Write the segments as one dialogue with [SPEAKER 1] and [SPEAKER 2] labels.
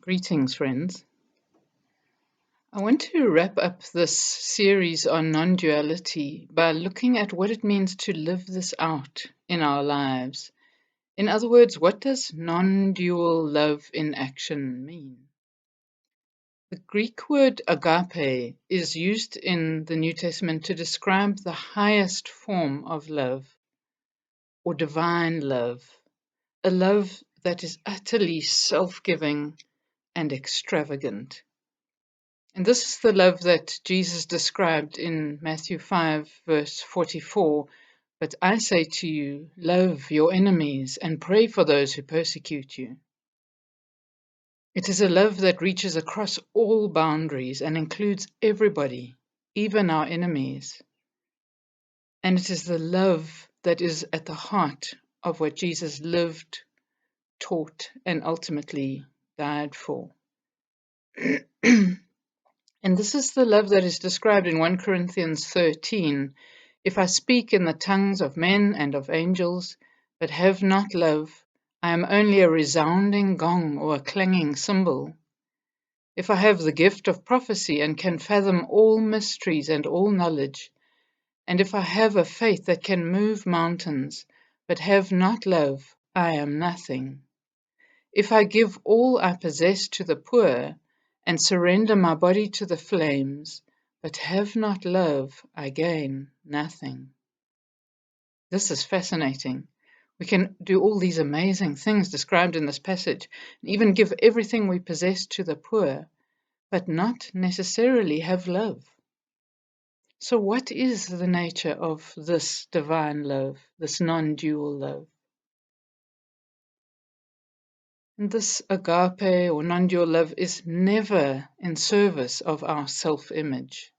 [SPEAKER 1] Greetings, friends. I want to wrap up this series on non duality by looking at what it means to live this out in our lives. In other words, what does non dual love in action mean? The Greek word agape is used in the New Testament to describe the highest form of love or divine love, a love that is utterly self giving and extravagant. And this is the love that Jesus described in Matthew 5, verse 44. But I say to you, love your enemies and pray for those who persecute you. It is a love that reaches across all boundaries and includes everybody, even our enemies. And it is the love that is at the heart of what Jesus lived, taught, and ultimately died for. And this is the love that is described in 1 Corinthians 13. If I speak in the tongues of men and of angels, but have not love, I am only a resounding gong or a clanging cymbal. If I have the gift of prophecy and can fathom all mysteries and all knowledge, and if I have a faith that can move mountains, but have not love, I am nothing. If I give all I possess to the poor, and surrender my body to the flames, but have not love, I gain nothing. This is fascinating. We can do all these amazing things described in this passage, and even give everything we possess to the poor, but not necessarily have love. So, what is the nature of this divine love, this non dual love? And this agape or non dual love is never in service of our self image.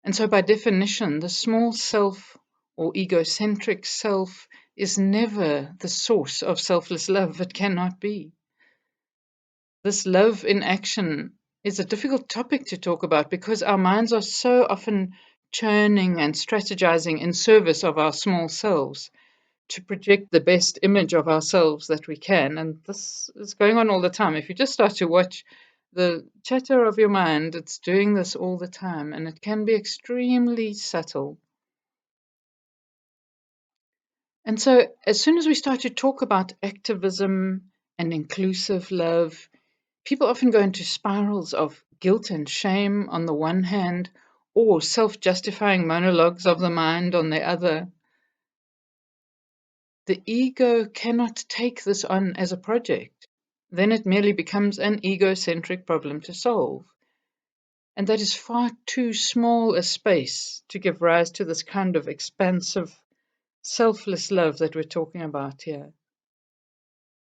[SPEAKER 1] And so, by definition, the small self or egocentric self is never the source of selfless love. It cannot be. This love in action is a difficult topic to talk about because our minds are so often churning and strategizing in service of our small selves to project the best image of ourselves that we can. And this is going on all the time. If you just start to watch the chatter of your mind, it's doing this all the time, and it can be extremely subtle. And so, as soon as we start to talk about activism and inclusive love, people often go into spirals of guilt and shame on the one hand, or self justifying monologues of the mind on the other. The ego cannot take this on as a project. Then it merely becomes an egocentric problem to solve. And that is far too small a space to give rise to this kind of expansive, selfless love that we're talking about here.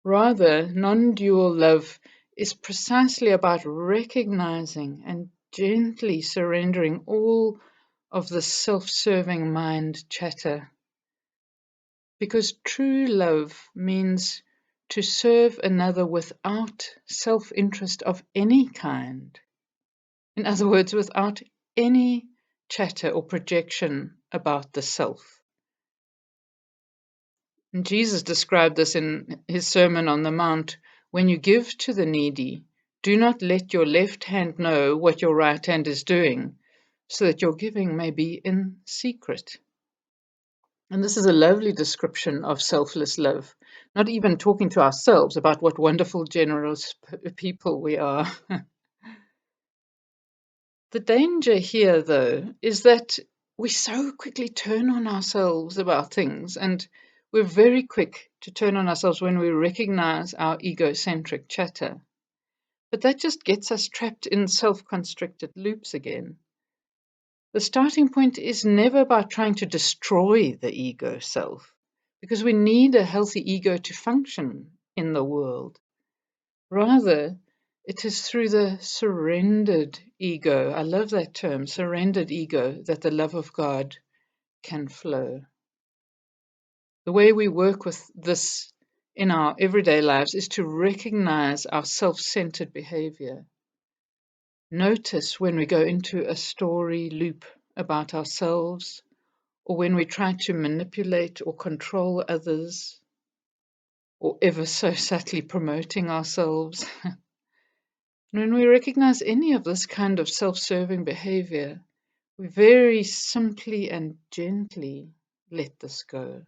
[SPEAKER 1] Rather, non dual love is precisely about recognizing and gently surrendering all of the self serving mind chatter. Because true love means to serve another without self interest of any kind. In other words, without any chatter or projection about the self. And Jesus described this in his Sermon on the Mount. When you give to the needy, do not let your left hand know what your right hand is doing, so that your giving may be in secret. And this is a lovely description of selfless love, not even talking to ourselves about what wonderful, generous people we are. The danger here, though, is that we so quickly turn on ourselves about things, and we're very quick to turn on ourselves when we recognize our egocentric chatter. But that just gets us trapped in self constricted loops again. The starting point is never about trying to destroy the ego self, because we need a healthy ego to function in the world. Rather, it is through the surrendered ego, I love that term, surrendered ego, that the love of God can flow. The way we work with this in our everyday lives is to recognize our self centered behavior. Notice when we go into a story loop about ourselves, or when we try to manipulate or control others, or ever so subtly promoting ourselves. When we recognize any of this kind of self-serving behavior, we very simply and gently let this go.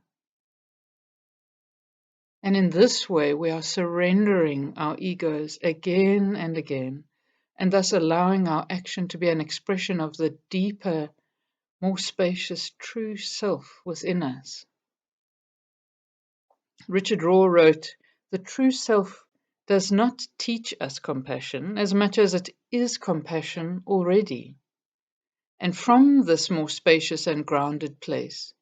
[SPEAKER 1] And in this way, we are surrendering our egos again and again, and thus allowing our action to be an expression of the deeper, more spacious, true self within us. Richard Rohr wrote, "The true self does not teach us compassion as much as it is compassion already." And from this more spacious and grounded place,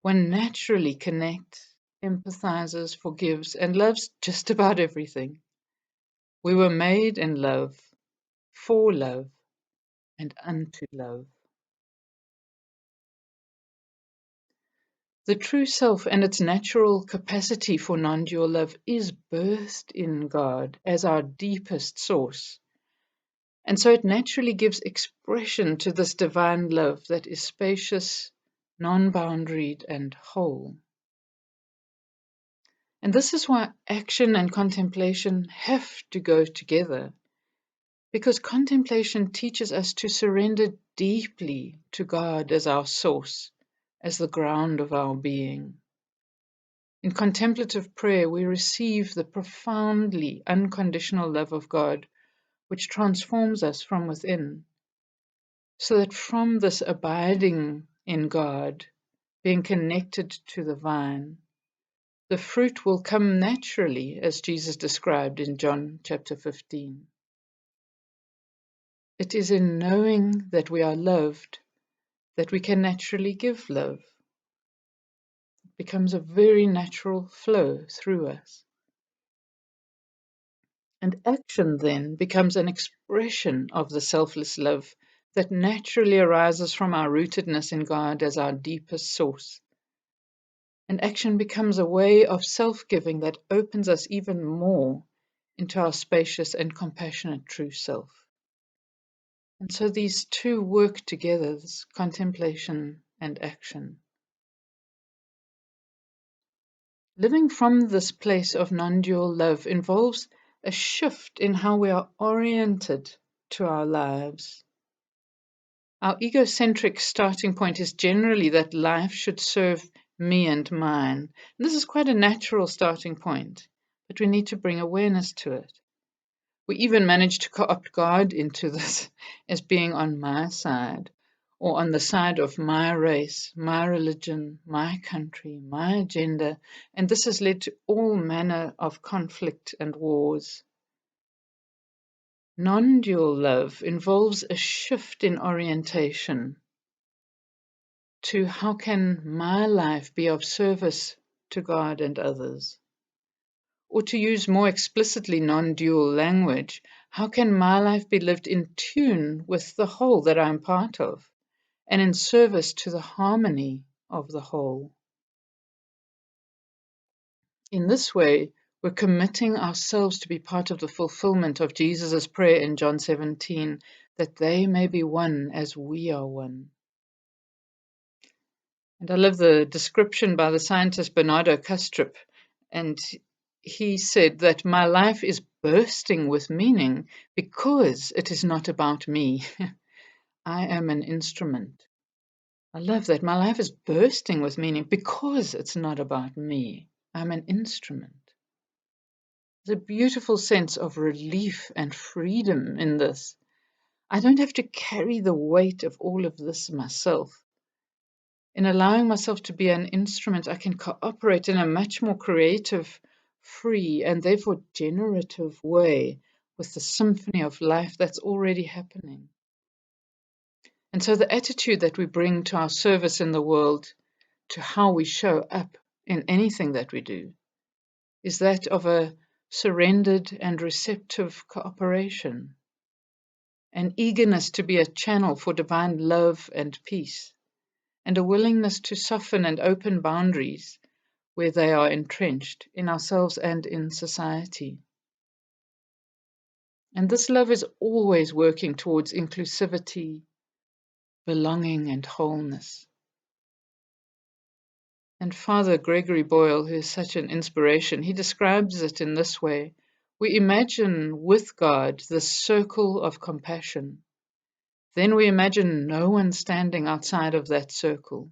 [SPEAKER 1] one naturally connects, empathizes, forgives, and loves just about everything. We were made in love, for love, and unto love. The true self and its natural capacity for non-dual love is birthed in God as our deepest source. And so it naturally gives expression to this divine love that is spacious, non-boundaried, and whole. And this is why action and contemplation have to go together, because contemplation teaches us to surrender deeply to God as our source, as the ground of our being. In contemplative prayer, we receive the profoundly unconditional love of God, which transforms us from within, so that from this abiding in God, being connected to the vine, the fruit will come naturally, as Jesus described in John chapter 15. It is in knowing that we are loved that we can naturally give love. It becomes a very natural flow through us. And action then becomes an expression of the selfless love that naturally arises from our rootedness in God as our deepest source. And action becomes a way of self-giving that opens us even more into our spacious and compassionate true self. And so these two work together, this contemplation and action. Living from this place of non-dual love involves a shift in how we are oriented to our lives. Our egocentric starting point is generally that life should serve me and mine. And this is quite a natural starting point, but we need to bring awareness to it. We even manage to co-opt God into this as being on my side, or on the side of my race, my religion, my country, my agenda, and this has led to all manner of conflict and wars. Non-dual love involves a shift in orientation to how can my life be of service to God and others? Or to use more explicitly non-dual language, how can my life be lived in tune with the whole that I'm part of, and in service to the harmony of the whole? In this way, we're committing ourselves to be part of the fulfillment of Jesus' prayer in John 17, that they may be one as we are one. And I love the description by the scientist Bernardo Kastrup, and he said that my life is bursting with meaning because it is not about me. I am an instrument. I love that. My life is bursting with meaning because it's not about me. I'm an instrument. There's a beautiful sense of relief and freedom in this. I don't have to carry the weight of all of this myself. In allowing myself to be an instrument, I can cooperate in a much more creative, free, and therefore generative way with the symphony of life that's already happening. And so the attitude that we bring to our service in the world, to how we show up in anything that we do, is that of a surrendered and receptive cooperation, an eagerness to be a channel for divine love and peace, and a willingness to soften and open boundaries where they are entrenched in ourselves and in society. And this love is always working towards inclusivity, belonging, and wholeness. And Father Gregory Boyle, who is such an inspiration, he describes it in this way. We imagine with God the circle of compassion. Then we imagine no one standing outside of that circle,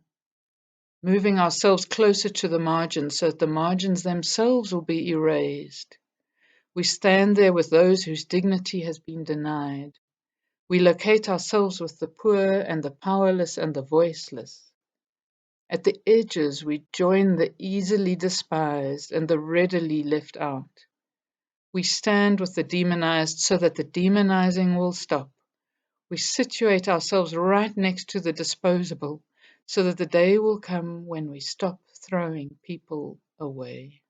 [SPEAKER 1] moving ourselves closer to the margins so that the margins themselves will be erased. We stand there with those whose dignity has been denied. We locate ourselves with the poor and the powerless and the voiceless. At the edges, we join the easily despised and the readily left out. We stand with the demonized so that the demonizing will stop. We situate ourselves right next to the disposable so that the day will come when we stop throwing people away.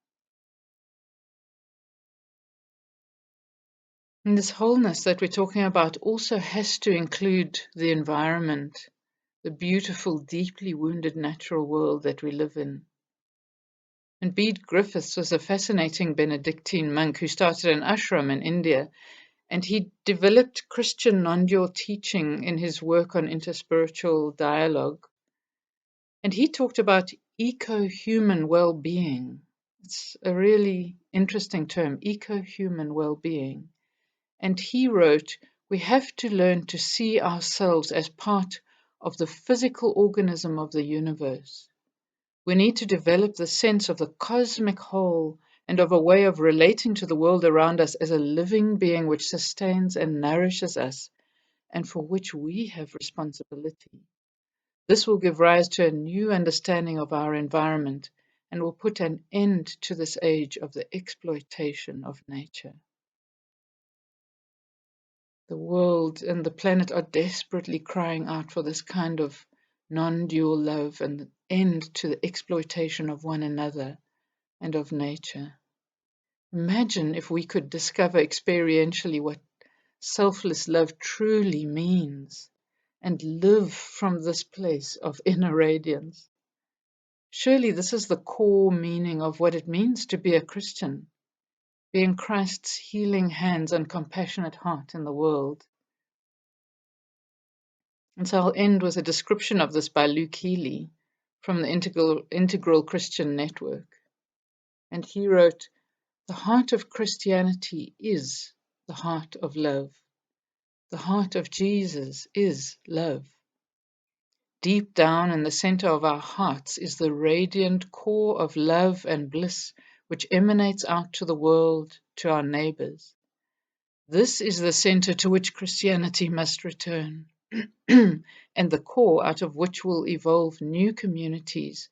[SPEAKER 1] And this wholeness that we're talking about also has to include the environment, the beautiful, deeply wounded natural world that we live in. And Bede Griffiths was a fascinating Benedictine monk who started an ashram in India, and he developed Christian non-dual teaching in his work on interspiritual dialogue. And he talked about eco-human well-being. It's a really interesting term, eco-human well-being. And he wrote, we have to learn to see ourselves as part of the physical organism of the universe. We need to develop the sense of the cosmic whole and of a way of relating to the world around us as a living being which sustains and nourishes us and for which we have responsibility. This will give rise to a new understanding of our environment and will put an end to this age of the exploitation of nature. The world and the planet are desperately crying out for this kind of non-dual love and an end to the exploitation of one another and of nature. Imagine if we could discover experientially what selfless love truly means and live from this place of inner radiance. Surely this is the core meaning of what it means to be a Christian, being Christ's healing hands and compassionate heart in the world. And so I'll end with a description of this by Luke Healy from the Integral Christian Network. And he wrote, the heart of Christianity is the heart of love. The heart of Jesus is love. Deep down in the center of our hearts is the radiant core of love and bliss which emanates out to the world, to our neighbors. This is the center to which Christianity must return, and the core out of which will evolve new communities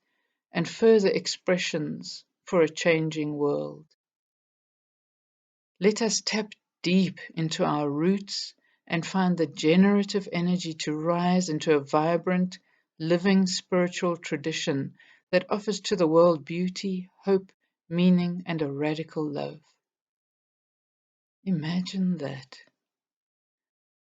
[SPEAKER 1] and further expressions for a changing world. Let us tap deep into our roots and find the generative energy to rise into a vibrant, living spiritual tradition that offers to the world beauty, hope, meaning, and a radical love. Imagine that.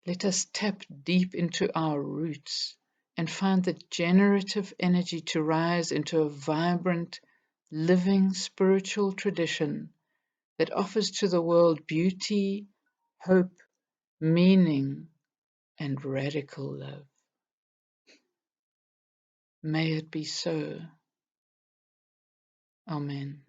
[SPEAKER 1] Let us tap deep into our roots and find the generative energy to rise into a vibrant, living spiritual tradition that offers to the world beauty, hope, meaning, and radical love. May it be so. Amen.